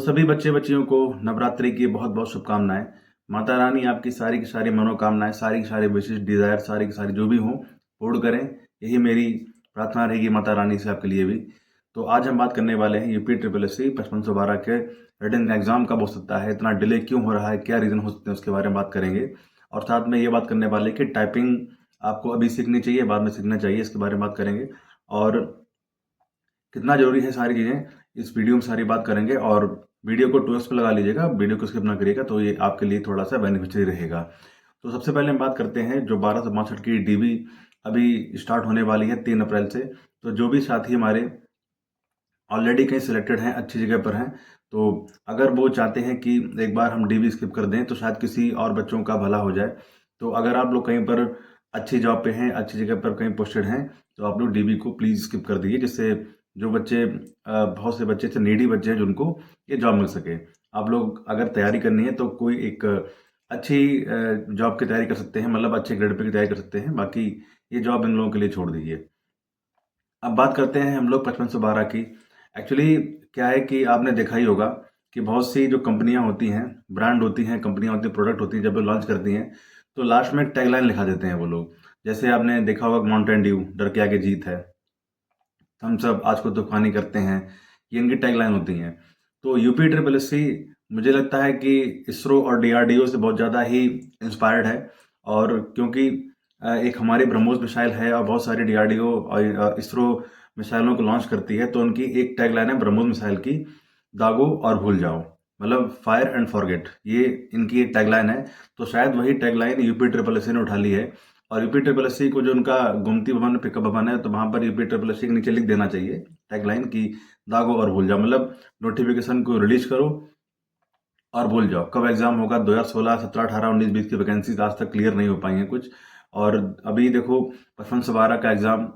सभी बच्चे बच्चियों को नवरात्रि की बहुत बहुत शुभकामनाएं। माता रानी आपकी सारी की सारी मनोकामनाएं, सारी की सारी विशेष डिजायर, सारी की सारी जो भी हों पूर्ण करें। यही मेरी प्रार्थना रहेगी माता रानी से आपके लिए भी। तो आज हम बात करने वाले हैं यूपी ट्रिपल एस सी 5512 के रिटन का एग्जाम कब हो सकता है, इतना डिले क्यों हो रहा है, क्या रीजन हो सकते हैं, उसके बारे में बात करेंगे। और साथ में ये बात करने वाले हैं कि टाइपिंग आपको अभी सीखनी चाहिए, बाद में सीखना चाहिए, इसके बारे में बात करेंगे। और कितना जरूरी है सारी चीज़ें इस वीडियो में सारी बात करेंगे। और वीडियो को टू पे लगा लीजिएगा, वीडियो को स्किप ना करिएगा, तो ये आपके लिए थोड़ा सा बेनिफिशियरी रहेगा। तो सबसे पहले हम बात करते हैं जो 1262 की डीबी अभी स्टार्ट होने वाली है 3 अप्रैल से। तो जो भी साथी हमारे ऑलरेडी कहीं सिलेक्टेड हैं, अच्छी जगह पर हैं, तो अगर वो चाहते हैं कि एक बार हम डीबी स्किप कर दें तो शायद किसी और बच्चों का भला हो जाए। तो अगर आप लोग कहीं पर अच्छी जॉब पे हैं, अच्छी जगह पर कहीं पोस्टेड हैं, तो आप लोग डीबी को प्लीज़ स्किप कर दीजिए, जिससे जो बच्चे बहुत से बच्चे थे, नीडी बच्चे हैं, जिनको ये जॉब मिल सके। आप लोग अगर तैयारी करनी है तो कोई एक अच्छी जॉब की तैयारी कर सकते हैं, मतलब अच्छे ग्रेड पे की तैयारी कर सकते हैं। बाकी ये जॉब इन लोगों के लिए छोड़ दीजिए। अब बात करते हैं हम लोग 5512 की। एक्चुअली क्या है कि आपने देखा ही होगा कि बहुत सी जो कंपनियां होती हैं, ब्रांड होती हैं, कंपनियां होती हैं, प्रोडक्ट होती हैं, जब वो लॉन्च करती हैं तो लास्ट में एक टैगलाइन लिखा देते हैं वो लोग। जैसे आपने देखा होगा माउंटेन ड्यू, डर के आगे जीत है, हम सब आज को तूफानी करते हैं, ये इनकी टैगलाइन होती हैं। तो यूपी ट्रिपल एस सी मुझे लगता है कि इसरो और डीआरडीओ से बहुत ज़्यादा ही इंस्पायर्ड है। और क्योंकि एक हमारी ब्रह्मोस मिसाइल है और बहुत सारी डीआरडीओ और इसरो मिसाइलों को लॉन्च करती है, तो उनकी एक टैगलाइन है ब्रह्मोस मिसाइल की, दागो और भूल जाओ, मतलब फायर एंड फॉरगेट, ये इनकी एक टैगलाइन है। तो शायद वही tagline UP triple S C ने उठा ली है। और यूपी ट्रिपल एस सी को जो उनका गुमती भवन पिकअप भवन है, तो वहां पर यूपी ट्रिपल एस सी के नीचे लिख देना चाहिए टैगलाइन की, दागो और भूल जाओ, मतलब नोटिफिकेशन को रिलीज करो और भूल जाओ। कब एग्जाम होगा? 2016, 17, 18, 19, 20 की वैकेंसी आज तक क्लियर नहीं हो पाई हैं कुछ। और अभी देखो 5512 का एग्जाम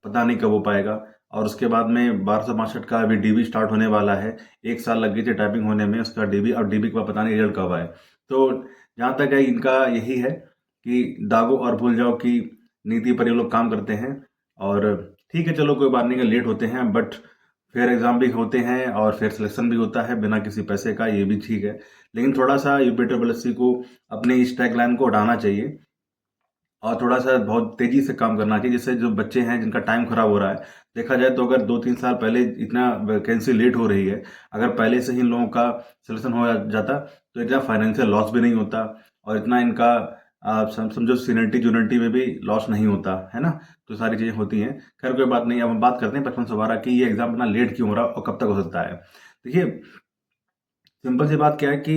पता नहीं कब हो पाएगा। और उसके बाद में 1262 का अभी डीबी स्टार्ट होने वाला है। 1 साल लग गई थी टाइपिंग होने में उसका डीबी, और डीबी का पता नहीं रिजल्ट कब आए। तो जहाँ तक है इनका यही है कि दागो और भूल जाओ की नीति पर ये लोग काम करते हैं। और ठीक है, चलो कोई बात नहीं, लेट होते हैं बट फेयर एग्जाम भी होते हैं और फेयर सिलेक्शन भी होता है बिना किसी पैसे का, ये भी ठीक है। लेकिन थोड़ा सा यूपी ट्रिपल एस सी को अपने इस टैगलाइन को हटाना चाहिए और थोड़ा सा बहुत तेजी से काम करना चाहिए, जिससे जो बच्चे हैं जिनका टाइम खराब हो रहा है। देखा जाए तो अगर 2-3 साल पहले इतना वैकेंसी लेट हो रही है, अगर पहले से ही इन लोगों का सिलेक्शन हो जाता तो इतना फाइनेंशियल लॉस भी नहीं होता, और इतना इनका आप समझो सीनियरिटी जूनियरिटी में भी लॉस नहीं होता है ना। तो सारी चीज़ें होती हैं। खैर कोई बात नहीं, अब हम बात करते हैं 5512 की, ये एग्जाम इतना लेट क्यों हो रहा है और कब तक हो सकता है। देखिए, सिंपल सी बात क्या है कि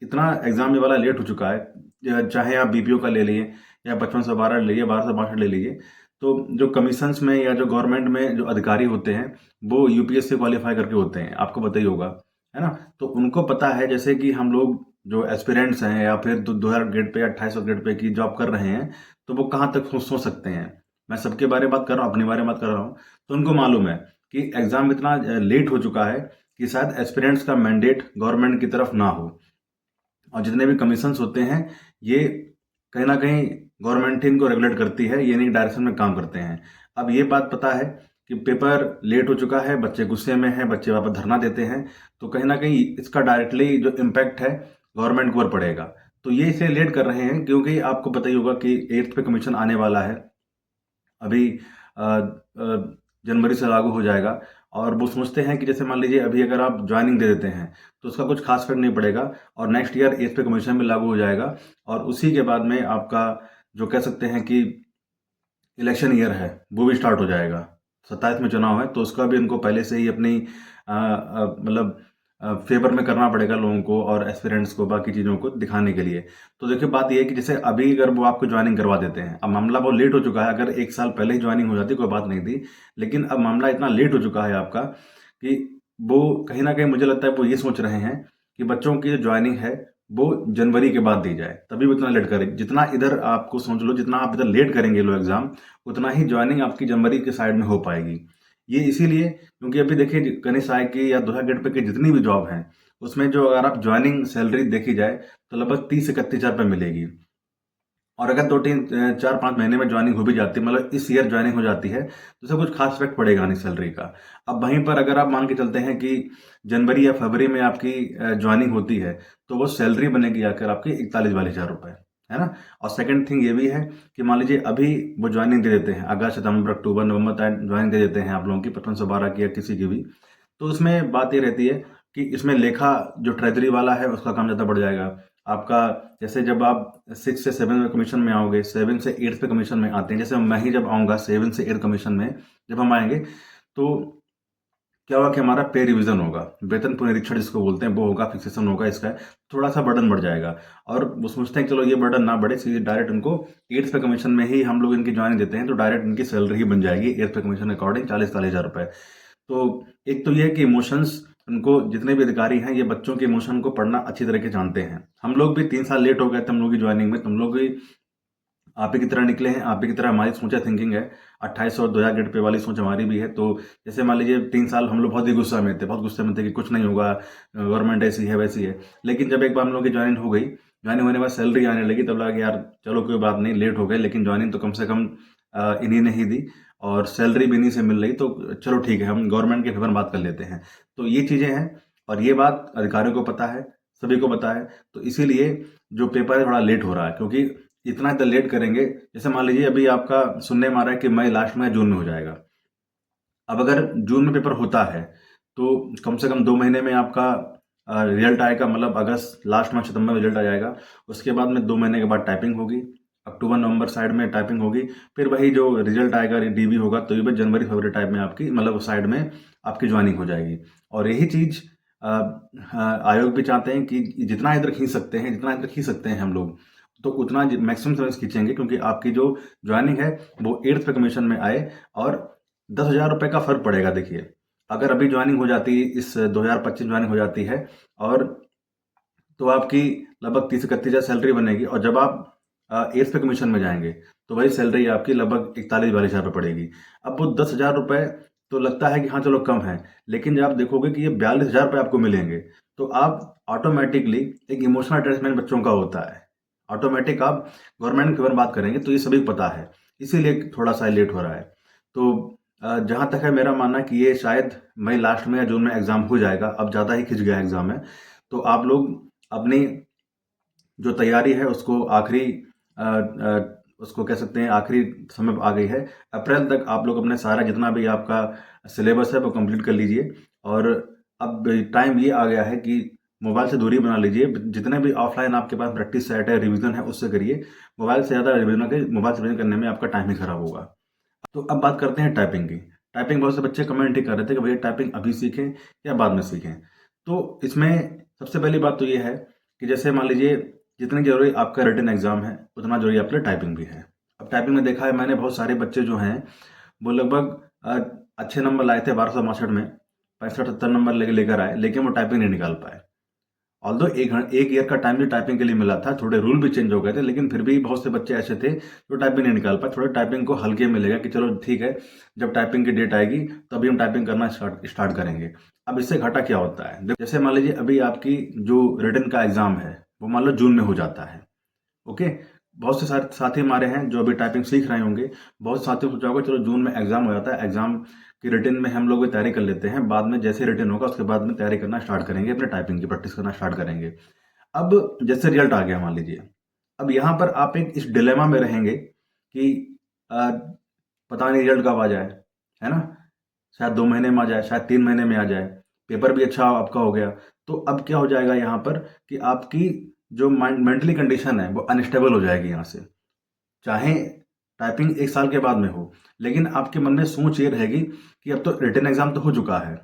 इतना एग्जाम ये वाला लेट हो चुका है, चाहे आप बीपीओ का ले लिए या 5512 ले लीजिए, 1262 ले लीजिए। तो जो कमीशंस में या जो गवर्नमेंट में जो अधिकारी होते हैं, वो यूपीएससी क्वालिफाई करके होते हैं, आपको पता ही होगा, है ना। तो उनको पता है, जैसे कि हम लोग जो एस्पिरेंट्स हैं या फिर 2000 ग्रेड पे या 2800 ग्रेड पे की जॉब कर रहे हैं, तो वो कहाँ तक सोच सकते हैं। मैं सबके बारे में बात कर रहा हूँ, अपने बारे में बात कर रहा हूँ। तो उनको मालूम है कि एग्जाम इतना लेट हो चुका है कि शायद एस्पिरेंट्स का मैंडेट गवर्नमेंट की तरफ ना हो, और जितने भी कमीशंस होते हैं ये कहीं ना कहीं गवर्नमेंट ही इनको रेगुलेट करती है, ये नहीं डायरेक्शन में काम करते हैं। अब ये बात पता है कि पेपर लेट हो चुका है, बच्चे गुस्से में हैं, बच्चे वापस धरना देते हैं, तो कहीं ना कहीं इसका डायरेक्टली जो इम्पैक्ट है गवर्नमेंट के ऊपर पड़ेगा। तो ये इसे लेट कर रहे हैं क्योंकि आपको पता ही होगा कि 8th पे कमीशन आने वाला है अभी, जनवरी से लागू हो जाएगा। और वो सोचते हैं कि जैसे मान लीजिए अभी अगर आप ज्वाइनिंग दे देते हैं तो उसका कुछ खास फर्क नहीं पड़ेगा, और नेक्स्ट ईयर 8th पे कमीशन भी लागू हो जाएगा। और उसी के बाद में आपका जो कह सकते हैं कि इलेक्शन ईयर है वो भी स्टार्ट हो जाएगा। 27 में चुनाव है, तो उसका भी उनको पहले से ही अपनी मतलब फेवर में करना पड़ेगा लोगों को और एस्पिरेंट्स को, बाकी चीज़ों को दिखाने के लिए। तो देखिए बात ये है कि जैसे अभी अगर वो आपको ज्वाइनिंग करवा देते हैं, अब मामला बहुत लेट हो चुका है, अगर 1 साल पहले ही ज्वाइनिंग हो जाती कोई बात नहीं थी, लेकिन अब मामला इतना लेट हो चुका है आपका कि वो कहीं ना कहीं मुझे लगता है वो ये सोच रहे हैं कि बच्चों की जो ज्वाइनिंग है वो जनवरी के बाद दी जाए, तभी वो इतना लेट करें। जितना इधर आपको समझ लो, जितना आप इधर लेट करेंगे लो एग्जाम, उतना ही ज्वाइनिंग आपकी जनवरी के साइड में हो पाएगी। ये इसीलिए क्योंकि अभी देखिए गणेश आय की या 2000 गेट पे की जितनी भी जॉब हैं, उसमें जो अगर आप ज्वाइनिंग सैलरी देखी जाए तो लगभग 30-31 हज़ार रुपये मिलेगी। और अगर 4-5 महीने में ज्वाइनिंग हो भी जाती है, मतलब इस ईयर ज्वाइनिंग हो जाती है, तो उससे कुछ खास इफेक्ट पड़ेगा नहीं सैलरी का। अब वहीं पर अगर आप मान के चलते हैं कि जनवरी या फरवरी में आपकी ज्वाइनिंग होती है, तो वो सैलरी बनेगी आकर आपकी 41-42 हज़ार रुपये, है ना। और सेकंड थिंग ये भी है कि मान लीजिए अभी वो ज्वाइनिंग दे देते हैं, अगस्त, सितंबर, अक्टूबर, नवंबर तक ज्वाइनिंग दे देते हैं आप लोगों की 5512 की या किसी की भी, तो उसमें बात ये रहती है कि इसमें लेखा जो ट्रेजरी वाला है उसका काम ज़्यादा बढ़ जाएगा आपका। जैसे जब आप 6 से 7 में कमीशन में आओगे, 7 से 8 पे कमीशन में आते हैं, जैसे मैं ही जब आऊँगा 7 से 8 कमीशन में जब हम आएंगे, तो क्या होगा कि हमारा पे रिवीजन होगा, वेतन पुनरीक्षण जिसको बोलते हैं वो होगा, फिक्सेशन होगा, इसका थोड़ा सा बर्डन बढ़ जाएगा। और वो सोचते हैं कि चलो ये बर्डन ना बढ़े, सीधे डायरेक्ट उनको 8th पे कमीशन में ही हम लोग इनकी ज्वाइनिंग देते हैं, तो डायरेक्ट इनकी सैलरी ही बन जाएगी 8th पे कमीशन अकॉर्डिंग 40-40 हज़ार रुपये। तो एक तो ये है कि इमोशंस, उनको जितने भी अधिकारी हैं ये बच्चों के इमोशन को पढ़ना अच्छी तरह के जानते हैं। हम लोग भी 3 साल लेट हो गए थे हम लोग की ज्वाइनिंग में, तुम लोग भी आप ही की तरह निकले हैं, आप ही की तरह हमारी सोचा थिंकिंग है, 2800 और 2000 गेट पे वाली सोच हमारी भी है। तो जैसे मान लीजिए 3 साल हम लोग बहुत ही गुस्सा में थे, बहुत गुस्से में थे कि कुछ नहीं होगा, गवर्नमेंट ऐसी है वैसी है। लेकिन जब एक बार हम लोग की ज्वाइनिंग हो गई, ज्वाइनिंग होने के बाद सैलरी आने लगी, तब लगा कि यार चलो कोई बात नहीं, लेट हो गए लेकिन ज्वाइनिंग तो कम से कम इन्हीं ने ही दी और सैलरी भी इन्हीं से मिल रही, तो चलो ठीक है, हम गवर्नमेंट के फेवर में बात कर लेते हैं। तो ये चीज़ें हैं और ये बात अधिकारियों को पता है, सभी को पता है। तो इसीलिए जो पेपर है थोड़ा लेट हो रहा है, क्योंकि इतना इतना लेट करेंगे, जैसे मान लीजिए अभी आपका सुनने में आ रहा है कि मई लास्ट में, जून में हो जाएगा। अब अगर जून में पेपर होता है तो कम से कम 2 महीने में आपका रिजल्ट आएगा, मतलब अगस्त लास्ट में, सितंबर में रिजल्ट आ जाएगा। उसके बाद में 2 महीने के बाद टाइपिंग होगी, अक्टूबर नवंबर साइड में टाइपिंग होगी, फिर वही जो रिजल्ट आएगा डीबी होगा, तो ये भी जनवरी फरवरी टाइप में आपकी, मतलब साइड में आपकी ज्वाइनिंग हो जाएगी। और यही चीज़ आयोग भी चाहते हैं कि जितना इधर खींच सकते हैं, जितना इधर खींच सकते हैं हम लोग, तो उतना मैक्सिमम समय खींचेंगे, क्योंकि आपकी जो ज्वाइनिंग है वो 8th पे कमीशन में आए और 10,000 रुपये का फर्क पड़ेगा। देखिए, अगर अभी ज्वाइनिंग हो जाती, इस 2025 ज्वाइनिंग हो जाती है, और तो आपकी लगभग 30-31 हज़ार सैलरी बनेगी, और जब आप 8th पे कमीशन में जाएंगे तो वही सैलरी आपकी लगभग 41-42 हज़ार रुपये पड़ेगी। अब वो 10,000 रुपये तो लगता है कि हाँ चलो कम है, लेकिन जब आप देखोगे कि ये 42,000 रुपये आपको मिलेंगे, तो आप ऑटोमेटिकली, एक इमोशनल अटैचमेंट बच्चों का होता है, ऑटोमेटिक आप गवर्नमेंट के बारे में बात करेंगे, तो ये सभी को पता है, इसीलिए थोड़ा सा लेट हो रहा है। तो जहाँ तक है मेरा मानना कि ये शायद मई लास्ट में या जून में एग्ज़ाम हो जाएगा, अब ज़्यादा ही खिंच गया एग्ज़ाम है। तो आप लोग अपनी जो तैयारी है उसको आखिरी उसको कह सकते हैं आखिरी समय आ गई है। अप्रैल तक आप लोग अपने सारा जितना भी आपका सिलेबस है वो कंप्लीट कर लीजिए। और अब टाइम ये आ गया है कि मोबाइल से दूरी बना लीजिए। जितने भी ऑफलाइन आपके पास प्रैक्टिस सेट है, रिवीजन है, उससे करिए। मोबाइल से ज़्यादा रिवीजन के मोबाइल से रिवीजन करने में आपका टाइम ही खराब होगा। तो अब बात करते हैं टाइपिंग की। टाइपिंग बहुत से बच्चे कमेंट ही कर रहे थे कि भैया टाइपिंग अभी सीखें या बाद में सीखें। तो इसमें सबसे पहली बात तो ये है कि जैसे मान लीजिए जितनी जरूरी आपका रिटन एग्जाम है, उतना जरूरी आपके लिए टाइपिंग भी है। अब टाइपिंग में देखा है मैंने, बहुत सारे बच्चे जो हैं वो लगभग अच्छे नंबर लाए थे 1262 में, 65-70 नंबर लेकर आए, लेकिन वो टाइपिंग नहीं निकाल पाए। ऑल्दो एक ईयर का टाइम भी टाइपिंग के लिए मिला था, थोड़े रूल भी चेंज हो गए थे, लेकिन फिर भी बहुत से बच्चे ऐसे थे जो टाइपिंग नहीं निकाल पाए। थोड़े टाइपिंग को हल्के में लेगा कि चलो ठीक है, जब टाइपिंग की डेट आएगी तभी हम टाइपिंग करना स्टार्ट करेंगे। अब इससे घाटा क्या होता है, जैसे मान लीजिए अभी आपकी जो रिटन का एग्जाम है वो मान लो जून में हो जाता है, ओके। बहुत से साथी हमारे हैं जो अभी टाइपिंग सीख रहे होंगे, बहुत साथियों को सोचा होगा चलो जून में एग्जाम हो जाता है, एग्जाम की रिटन में हम लोग तैयारी कर लेते हैं, बाद में जैसे रिटन होगा उसके बाद में तैयारी करना स्टार्ट करेंगे, अपने टाइपिंग की प्रैक्टिस करना स्टार्ट करेंगे। अब जैसे रिजल्ट आ गया मान लीजिए, अब यहाँ पर आप एक इस डिलेमा में रहेंगे कि पता नहीं रिजल्ट कब आ जाए, है ना। शायद 2 महीने में आ जाए, शायद 3 महीने में आ जाए, पेपर भी अच्छा आपका हो गया। तो अब क्या हो जाएगा यहाँ पर कि आपकी जो मेंटली कंडीशन है वो अनस्टेबल हो जाएगी यहाँ से। चाहे टाइपिंग 1 साल के बाद में हो, लेकिन आपके मन में सोच ये रहेगी कि अब तो रिटन एग्जाम तो हो चुका है,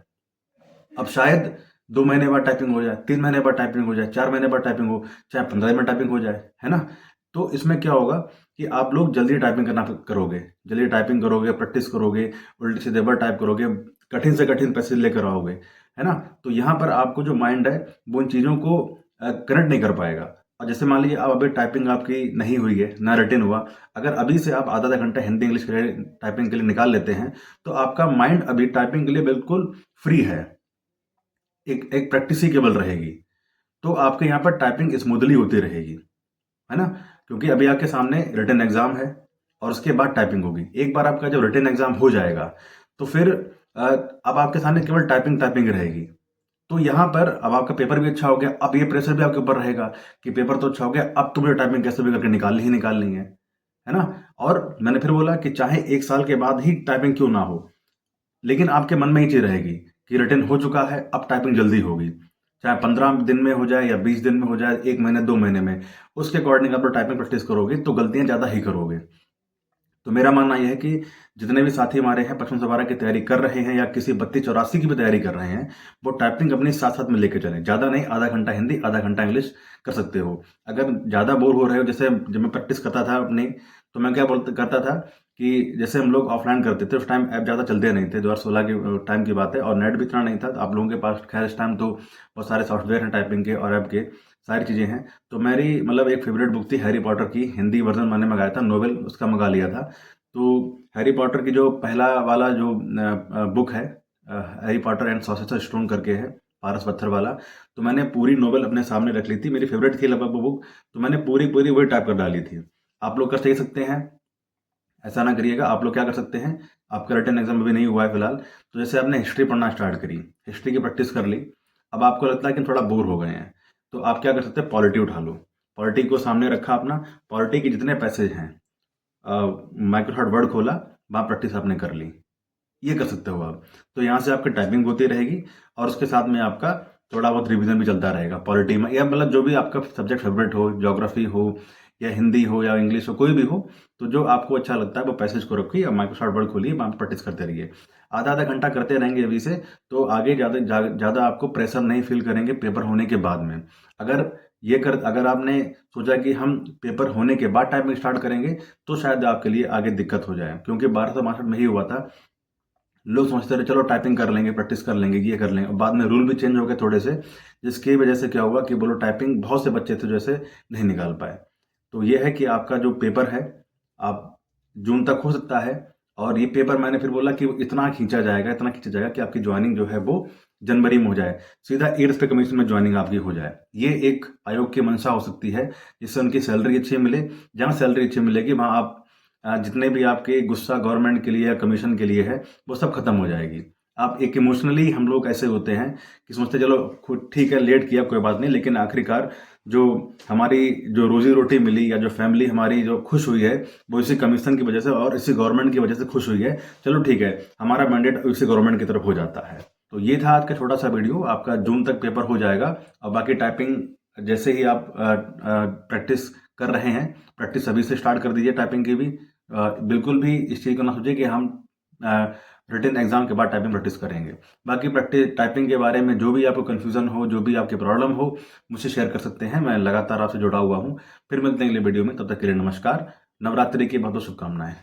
अब शायद 2 महीने बाद टाइपिंग हो जाए, 3 महीने बाद टाइपिंग हो जाए, 4 महीने बाद टाइपिंग हो, चाहे 15 में टाइपिंग हो जाए, है ना। तो इसमें क्या होगा कि आप लोग जल्दी टाइपिंग करना करोगे, जल्दी टाइपिंग करोगे, प्रैक्टिस करोगे, उल्टे सीधे वर्ड टाइप करोगे, कठिन से कठिन पैसेज लेकर आओगे, है ना। तो यहाँ पर आपको जो माइंड है वो उन चीज़ों को कनेक्ट नहीं कर पाएगा। और जैसे मान लीजिए अब अभी टाइपिंग आपकी नहीं हुई है, ना रिटन हुआ, अगर अभी से आप आधा आधा घंटा हिंदी इंग्लिश के लिए टाइपिंग के लिए निकाल लेते हैं, तो आपका माइंड अभी टाइपिंग के लिए बिल्कुल फ्री है, एक एक प्रैक्टिस ही केवल रहेगी। तो आपके यहाँ पर टाइपिंग स्मूथली होती रहेगी, है ना। क्योंकि अभी आपके सामने रिटन एग्जाम है और उसके बाद टाइपिंग होगी। एक बार आपका जब रिटन एग्जाम हो जाएगा तो फिर अब आपके सामने केवल टाइपिंग रहेगी। तो यहाँ पर अब आपका पेपर भी अच्छा हो गया, अब ये प्रेशर भी आपके ऊपर रहेगा कि पेपर तो अच्छा हो गया, अब तुम्हें टाइपिंग कैसे भी करके निकालनी है ना। और मैंने फिर बोला कि चाहे 1 साल के बाद ही टाइपिंग क्यों ना हो, लेकिन आपके मन में ही चीज रहेगी कि रिटन हो चुका है, अब टाइपिंग जल्दी होगी। चाहे 15 दिन में हो जाए या 20 दिन में हो जाए, 1 महीने 2 महीने में, उसके अकॉर्डिंग आप टाइपिंग प्रैक्टिस करोगे तो गलतियां ज्यादा ही करोगे। तो मेरा मानना यह है कि जितने भी साथी हमारे हैं 55 की तैयारी कर रहे हैं या किसी 32-84 की भी तैयारी कर रहे हैं, वो टाइपिंग अपनी साथ साथ में लेके चलें। ज़्यादा नहीं, आधा घंटा हिंदी आधा घंटा इंग्लिश कर सकते हो। अगर ज़्यादा बोर हो रहे हो, जैसे जब मैं प्रैक्टिस करता था अपनी, तो मैं क्या करता था कि जैसे हम लोग ऑफलाइन करते थे, उस टाइम ऐप ज़्यादा चलते नहीं थे, 2016 के टाइम की बात है, और नेट भी इतना नहीं था। आप लोगों के पास खैर इस टाइम तो बहुत सारे सॉफ्टवेयर हैं टाइपिंग के और ऐप के, सारी चीज़ें हैं। तो मेरी मतलब एक फेवरेट बुक थी हैरी पॉटर की, हिंदी वर्जन मैंने मंगाया था, नोवेल उसका मंगा लिया था। तो हैरी पॉटर की जो पहला वाला जो बुक है, Harry Potter and sorcerer stone करके है, पारस पत्थर वाला, तो मैंने पूरी नोवेल अपने सामने रख ली थी, मेरी फेवरेट थी लगभग वो बुक, तो मैंने पूरी पूरी वही टाइप कर डाली थी। आप लोग कर सकते हैं, ऐसा ना करिएगा। आप लोग क्या कर सकते हैं, आपका रिटन एग्जाम अभी नहीं हुआ है फिलहाल, तो जैसे आपने हिस्ट्री पढ़ना स्टार्ट करी, हिस्ट्री की प्रैक्टिस कर ली, अब आपको लगता है कि थोड़ा बोर हो गए हैं, तो आप क्या कर सकते हैं, पॉलिटी उठा लो। पॉलिटी को सामने रखा अपना, पॉलिटी के जितने पैसेज हैं, माइक्रोसॉफ्ट वर्ड खोला, वहाँ प्रैक्टिस आपने कर ली, ये कर सकते हो आप। तो यहाँ से आपकी टाइपिंग होती रहेगी और उसके साथ में आपका थोड़ा बहुत रिवीजन भी चलता रहेगा पॉलिटी में, या मतलब जो भी आपका सब्जेक्ट फेवरेट हो, ज्योग्राफी हो या हिंदी हो या इंग्लिश हो, कोई भी हो, तो जो आपको अच्छा लगता है वो पैसेज को रखिए, माइक्रोसॉफ्ट वर्ड खोलिए, वहाँ प्रैक्टिस करते रहिए। आधा आधा घंटा करते रहेंगे अभी से, तो आगे ज़्यादा आपको प्रेशर नहीं फील करेंगे पेपर होने के बाद में। अगर आपने सोचा कि हम पेपर होने के बाद टाइपिंग स्टार्ट करेंगे, तो शायद आपके लिए आगे दिक्कत हो जाए, क्योंकि 1262 में ही हुआ था। लोग सोचते रहे चलो टाइपिंग कर लेंगे, प्रैक्टिस कर लेंगे, ये कर लेंगे, और बाद में रूल भी चेंज हो गए थोड़े से, जिसकी वजह से क्या हुआ कि बोलो टाइपिंग बहुत से बच्चे थे जैसे नहीं निकाल पाए। तो ये है कि आपका जो पेपर है, आप जून तक हो सकता है, और ये पेपर मैंने फिर बोला कि इतना खींचा जाएगा कि आपकी ज्वाइनिंग जो है वो जनवरी में हो जाए, सीधा 8th पे कमीशन में ज्वाइनिंग आपकी हो जाए। ये एक आयोग की मंशा हो सकती है, जिससे उनकी सैलरी अच्छी मिले। जहाँ सैलरी अच्छी मिलेगी वहाँ आप जितने भी आपके गुस्सा गवर्नमेंट के लिए या कमीशन के लिए है, वो सब खत्म हो जाएगी। आप एक इमोशनली, हम लोग ऐसे होते हैं कि सोचते चलो खुद ठीक है, लेट किया कोई बात नहीं, लेकिन आखिरकार जो हमारी जो रोजी रोटी मिली या जो फैमिली हमारी जो खुश हुई है, वो इसी कमीशन की वजह से और इसी गवर्नमेंट की वजह से खुश हुई है। चलो ठीक है, हमारा मैंडेट इसी गवर्नमेंट की तरफ हो जाता है। तो ये था आज का छोटा सा वीडियो। आपका जून तक पेपर हो जाएगा, और बाकी टाइपिंग जैसे ही आप प्रैक्टिस कर रहे हैं, प्रैक्टिस अभी से स्टार्ट कर दीजिए टाइपिंग की भी। बिल्कुल भी इस चीज़ को ना सोचिए कि हम रिटन एग्जाम के बाद टाइपिंग प्रैक्टिस करेंगे। बाकी प्रैक्टिस टाइपिंग के बारे में जो भी आपको कन्फ्यूजन हो, जो भी आपकी प्रॉब्लम हो, मुझसे शेयर कर सकते हैं। मैं लगातार आपसे जुड़ा हुआ हूँ। फिर मिलते हैं अगले वीडियो में, तब तक के लिए नमस्कार। नवरात्रि की बहुत बहुत शुभकामनाएं।